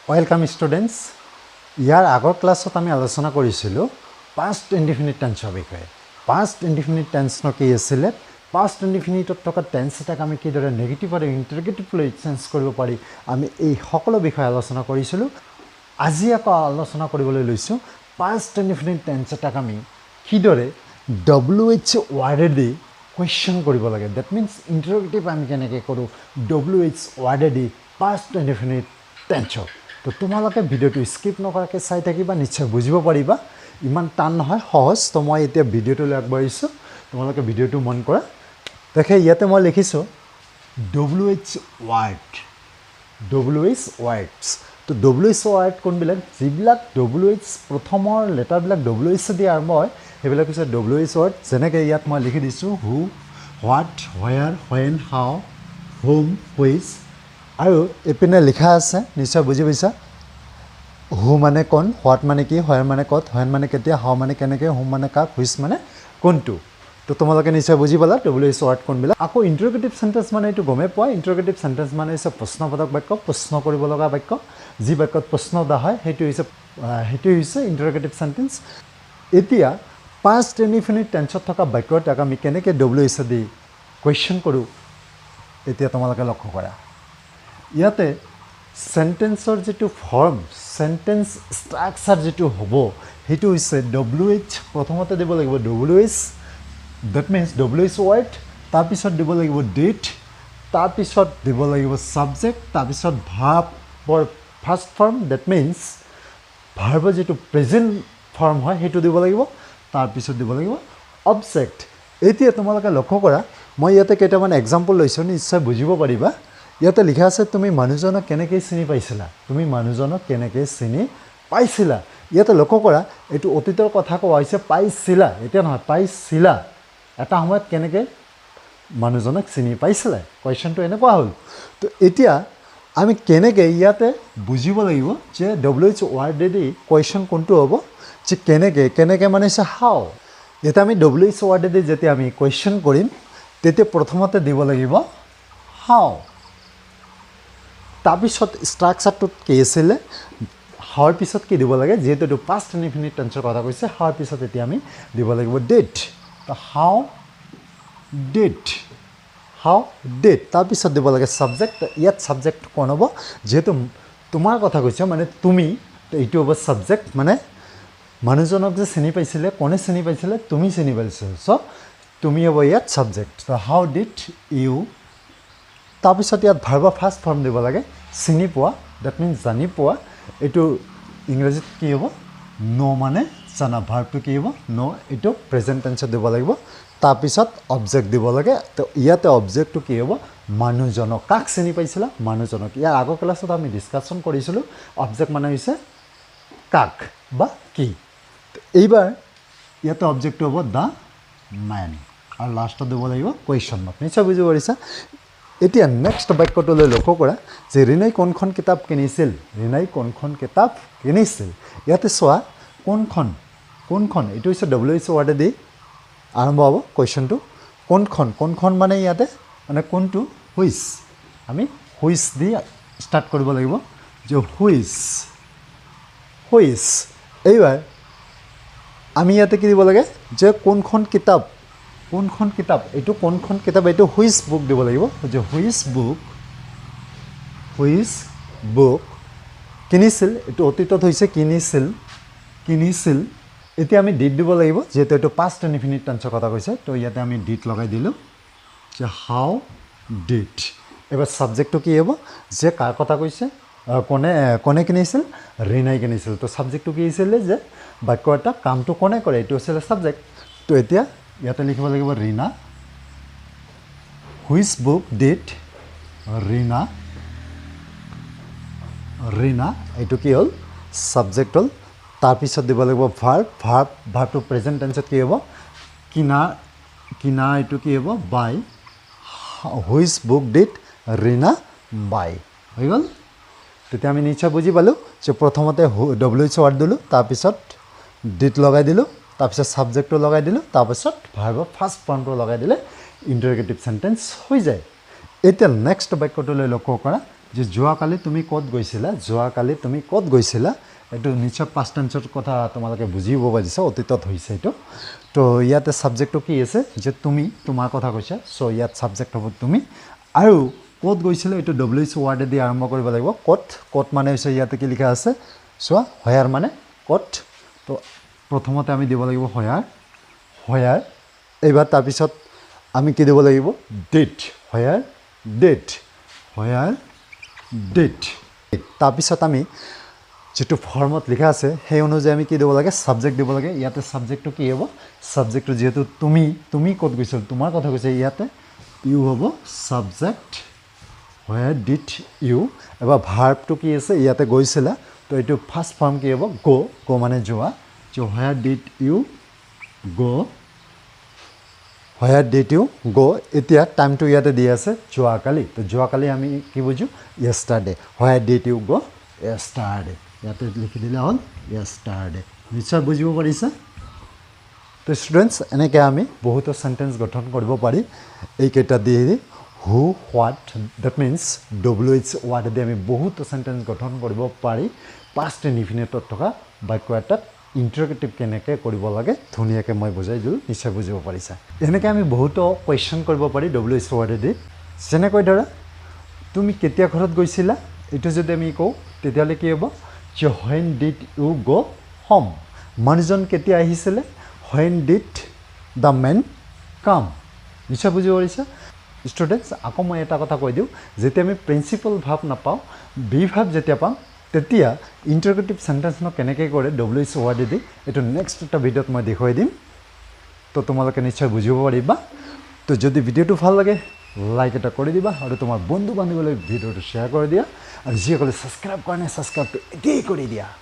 welcome students ইয়াৰ আগৰ ক্লাছত আমি আলোচনা কৰিছিলোঁ পাষ্ট ইনডিফিনিট টেন্সৰ বিষয়ে পাষ্ট ইনডিফিনিট টেন্সনো কি আছিলে পাষ্ট ইনডিফিনিটত থকা টেন্স এটাক আমি কিদৰে নেগেটিভ আৰু ইণ্টাৰগেটিভলৈ চেঞ্জ কৰিব পাৰি আমি এই সকলো বিষয়ে আলোচনা কৰিছিলোঁ আজি আকৌ আলোচনা কৰিবলৈ লৈছোঁ পাষ্ট ইনডিফিনিট টেন্স এটাক আমি কিদৰে WH ৱাৰ্ডেদি কুৱেশ্যন কৰিব লাগে ডেট মিনছ ইণ্টাৰগেটিভ আমি কেনেকৈ কৰোঁ WH ৱাৰ্ডেদি পাষ্ট ইনডিফিনিট টেন্সৰ তো তোমালোকে ভিডিঅ'টো স্কিপ নকৰাকৈ চাই থাকিবা নিশ্চয় বুজিব পাৰিবা ইমান টান নহয় সহজ তো মই এতিয়া ভিডিঅ'টোলৈ আগবাঢ়িছোঁ তোমালোকে ভিডিঅ'টো মন কৰা দেখে ইয়াতে মই লিখিছোঁ WH ৱাৰ্ডছ তো WH ৱাৰ্ড কোনবিলাক যিবিলাক WH প্ৰথমৰ লেটাৰবিলাক WH দি আৰম্ভ হয় সেইবিলাক হৈছে WH ৱাৰ্ড যেনেকৈ ইয়াত মই লিখি দিছোঁ who what where when how whom which আৰু এইপিনে লিখা আছে নিশ্চয় বুজি পাইছা হু মানে কোন হোৱাট মানে কি হোৱেৰ মানে ক'ত হোৱেন মানে কেতিয়া হাউ মানে কেনেকৈ হোম মানে কাক হুইচ মানে কোনটো তো তোমালোকে নিশ্চয় বুজি পালা WH ৱাৰ্ড কোনবিলাক আকৌ ইণ্টাৰগেটিভ চেণ্টেন্স মানে এইটো গমেই পোৱা ইণ্টাৰগেটিভ চেণ্টেন্স মানে হৈছে প্ৰশ্নবোধক বাক্য প্ৰশ্ন কৰিব লগা বাক্য যি বাক্যত প্ৰশ্ন সোধা হয় সেইটো হৈছে ইণ্টাৰগেটিভ চেণ্টেন্স এতিয়া পাষ্ট ইনডিফিনিট টেন্সত থকা বাক্য এটাক আমি কেনেকৈ WH দি কুৱেশ্যন কৰোঁ এতিয়া তোমালোকে লক্ষ্য কৰা ইয়াতে চেণ্টেন্সৰ যিটো ফৰ্ম চেণ্টেন্স ষ্ট্ৰাকচাৰ যিটো হ'ব সেইটো হৈছে WH প্ৰথমতে দিব লাগিব WH that means WH ward তাৰপিছত দিব লাগিব ডিড তাৰপিছত দিব লাগিব ছাবজেক্ট তাৰপিছত ভাৰ্বৰ ফাৰ্ষ্ট ফৰ্ম ডেট মিনছ ভাৰ্বৰ যিটো প্ৰেজেণ্ট ফৰ্ম হয় সেইটো দিব লাগিব তাৰপিছত দিব লাগিব অবজেক্ট এতিয়া তোমালোকে লক্ষ্য কৰা মই ইয়াতে কেইটামান এক্সাম্পল লৈছোঁ নিশ্চয় বুজিব পাৰিবা ইয়াতে লিখা আছে তুমি মানুহজনক কেনেকৈ চিনি পাইছিলা ইয়াতে লক্ষ্য কৰা এইটো অতীতৰ কথা কোৱা হৈছে পাইছিলা এতিয়া নহয় পাইছিলা এটা সময়ত কেনেকৈ মানুহজনক চিনি পাইছিলে কুৱেশ্যনটো এনেকুৱা হ'ল তো এতিয়া আমি কেনেকৈ ইয়াতে বুজিব লাগিব যে WH ৱাৰ্ডেদি কুৱেশ্যন কোনটো হ'ব যে কেনেকৈ মানে হৈছে হাও এতিয়া আমি WH ৱাৰ্ডেদি যেতিয়া আমি কুৱেশ্যন কৰিম তেতিয়া প্ৰথমতে দিব লাগিব হাও তাৰপিছত ষ্ট্ৰাকচাৰটোত কি আছিলে হাওৰ পিছত কি দিব লাগে যিহেতু এইটো পাষ্ট ইনডিফিনিট টেন্সৰ কথা কৈছে হাওৰ পিছত এতিয়া আমি দিব লাগিব ডিড তো হাও ডিড তাৰপিছত দিব লাগে ছাবজেক্ট ইয়াত ছাবজেক্ট কোন হ'ব যিহেতু তোমাৰ কথা কৈছে মানে তুমি তো এইটো হ'ব ছাবজেক্ট মানে মানুহজনক যে চিনি পাইছিলে কোনে চিনি পাইছিলে তুমি চিনি পাইছিলা চ' তুমি হ'ব ইয়াত ছাবজেক্ট তো হাউ ডিড ইউ তাৰপিছত ইয়াত ভাৰ্বৰ ফাৰ্ষ্ট ফৰ্ম দিব লাগে চিনি পোৱা ডেট মিনছ জানি পোৱা এইটো ইংৰাজীত কি হ'ব ন' মানে জানা ভাৰ্বটো কি হ'ব ন' এইটো প্ৰেজেণ্ট টেন্সত দিব লাগিব তাৰপিছত অবজেক্ট দিব লাগে তো ইয়াতে অবজেক্টটো কি হ'ব মানুহজনক কাক চিনি পাইছিলা মানুহজনক ইয়াৰ আগৰ ক্লাছত আমি ডিছকাশ্যন কৰিছিলোঁ অবজেক্ট মানে হৈছে কাক বা কি এইবাৰ ইয়াতে অবজেক্টটো হ'ব দ্য মেন আৰু লাষ্টত দিব লাগিব কুৱেশ্যন মাৰ্ক নিশ্চয় বুজি পাৰিছা এতিয়া নেক্সট বাক্যটোলৈ লক্ষ্য কৰা যে ৰীণাই কোনখন কিতাপ কিনিছিল ইয়াতে চোৱা কোনখন এইটো হৈছে WH ৱাৰ্ডেদি আৰম্ভ হ'ব কুৱেশ্যনটো কোনখন মানে ইয়াতে মানে কোনটো হুইচ আমি হুইচ দি ষ্টাৰ্ট কৰিব লাগিব যে হুইচ এইবাৰ আমি ইয়াতে কি দিব লাগে যে কোনখন কিতাপ এইটো কোনখন কিতাপ এইটো হুইচ বুক দিব লাগিব যে হুইচ বুক কিনিছিল এইটো অতীতত হৈছে কিনিছিল এতিয়া আমি ডিড দিব লাগিব যিহেতু এইটো পাষ্ট ইনডিফিনিট টেন্সৰ কথা কৈছে তো ইয়াতে আমি ডিড লগাই দিলোঁ যে হাউ ডিড এবাৰ ছাবজেক্টটো কি হ'ব যে কাৰ কথা কৈছে কোনে কিনিছিল ৰীণাই কিনিছিল তো ছাবজেক্টটো কি হৈছিলে যে বাক্য এটা কামটো কোনে কৰে এইটো আছিলে ছাবজেক্ট তো এতিয়া ইয়াতে লিখিব লাগিব Reena which book did Reena এইটো কি হ'ল ছাবজেক্ট হ'ল তাৰপিছত দিব লাগিব ভাৰ্বটো প্ৰেজেণ্ট টেন্সত কি হ'ব কিনা এইটো কি হ'ব বাই হুইচ বুক ডিড ৰীণা বাই হৈ গ'ল তেতিয়া আমি নিশ্চয় বুজি পালোঁ যে প্ৰথমতে WH ৱাৰ্ড দিলোঁ তাৰপিছত ডিড লগাই দিলোঁ তাৰপিছত ছাবজেক্টটো লগাই দিলোঁ তাৰপিছত ভাৰ্বৰ ফাৰ্ষ্ট ফৰ্মটো লগাই দিলে ইণ্টাৰগেটিভ চেণ্টেন্স হৈ যায় এতিয়া নেক্সট বাক্যটোলৈ লক্ষ্য কৰা যে যোৱাকালি তুমি ক'ত গৈছিলা যোৱাকালি তুমি ক'ত গৈছিলা এইটো নিশ্চয় পাষ্ট টেন্সৰ কথা তোমালোকে বুজিব পাৰিছা অতীতত হৈছে এইটো তো ইয়াতে সাবজেক্টটো কি আছে যে তুমি তোমাৰ কথা কৈছা সো ইয়াত সাবজেক্ট হ'ব তুমি আৰু ক'ত গৈছিলা এইটো ডব্লিউএইচ ৱাৰ্ডে দি আৰম্ভ কৰিব লাগিব ক'ত মানে হৈছে ইয়াতে কি লিখা আছে চোৱা হোয়াৰ মানে ক'ত তো প্ৰথমতে আমি দিব লাগিব হোয়াৰ এইবাৰ তাৰপিছত আমি কি দিব লাগিব ডেট হোয়াৰ ডেট তাৰপিছত আমি যেটো ফৰ্মত লিখা আছে সেই অনুযায়ী আমি কি দিব লাগে সাবজেক্ট দিব লাগে ইয়াতে সাবজেক্টটো কি হ'ব সাবজেক্টটো যেহেতু তুমি ক'ত গৈছিল তোমাৰ কথা কৈছে ইয়াতে ইউ হ'ব সাবজেক্ট হোয়াৰ ডিড ইউ এবাৰ ভাৰ্বটো কি আছে ইয়াতে গৈছিলা তো এইটো ফাৰ্স্ট ফৰ্ম কি হ'ব গো মানে যোৱা যে হোয়াৰ ডিড ইউ গো এতিয়া টাইমটো ইয়াতে দি আছে যোৱাকালি তো যোৱাকালি আমি কি বুজো yesterday where did you go yesterday ইয়াতে লিখি দিলে হ'ল ইয়েষ্টাৰডে নিশ্চয় বুজিব পাৰিছা তো ষ্টুডেণ্টছ এনেকৈ আমি বহুতো সেন্টেন্স গঠন কৰিব পাৰি এইকেইটা দি হু হোৱাট দ্যাট মিন্স ডব্লিউএইচ ৱাৰ্ডেদি আমি বহুতো সেন্টেন্স গঠন কৰিব পাৰি পাষ্ট ইনডিফিনিটত থকা বাক্য এটাত ইন্টাৰগেটিভ কেনেকৈ কৰিব লাগে ধুনীয়াকৈ মই বুজাই দিলোঁ নিশ্চয় বুজিব পাৰিছা এনেকৈ আমি বহুতো কুৱেশ্যন কৰিব পাৰি ডব্লিউএইচ ৱাৰ্ডেদি যেনেকৈ ধৰা তুমি কেতিয়া ঘৰত গৈছিলা এইটো যদি আমি কওঁ তেতিয়াহ'লে কি হ'ব যে when did you go home মানুহজন কেতিয়া আহিছিলে when did the man come নিশ্চয় বুজিব পাৰিছা ষ্টুডেণ্টছ আকৌ মই এটা কথা কৈ দিওঁ যেতিয়া আমি প্ৰিন্সিপাল ভাব নাপাওঁ বি ভাব যেতিয়া পাম তেতিয়া ইন্টাৰগেটিভ সেন্টেন্সনো কেনেকৈ কৰে ডব্লিউএইচ ৱাৰ্ডেদি এইটো নেক্সট এটা ভিডিঅ'ত মই দেখুৱাই দিম তো তোমালোকে নিশ্চয় বুজিব পাৰিবা তো যদি ভিডিঅ'টো ভাল লাগে লাইক এটা কৰি দিবা আৰু তোমাৰ বন্ধু বান্ধৱীলৈ ভিডিঅ'টো শ্বেয়াৰ কৰি দিয়া আৰু যিসকলে ছাবস্ক্ৰাইব কৰা নাই ছাবস্ক্ৰাইবটো এতিয়াই কৰি দিয়া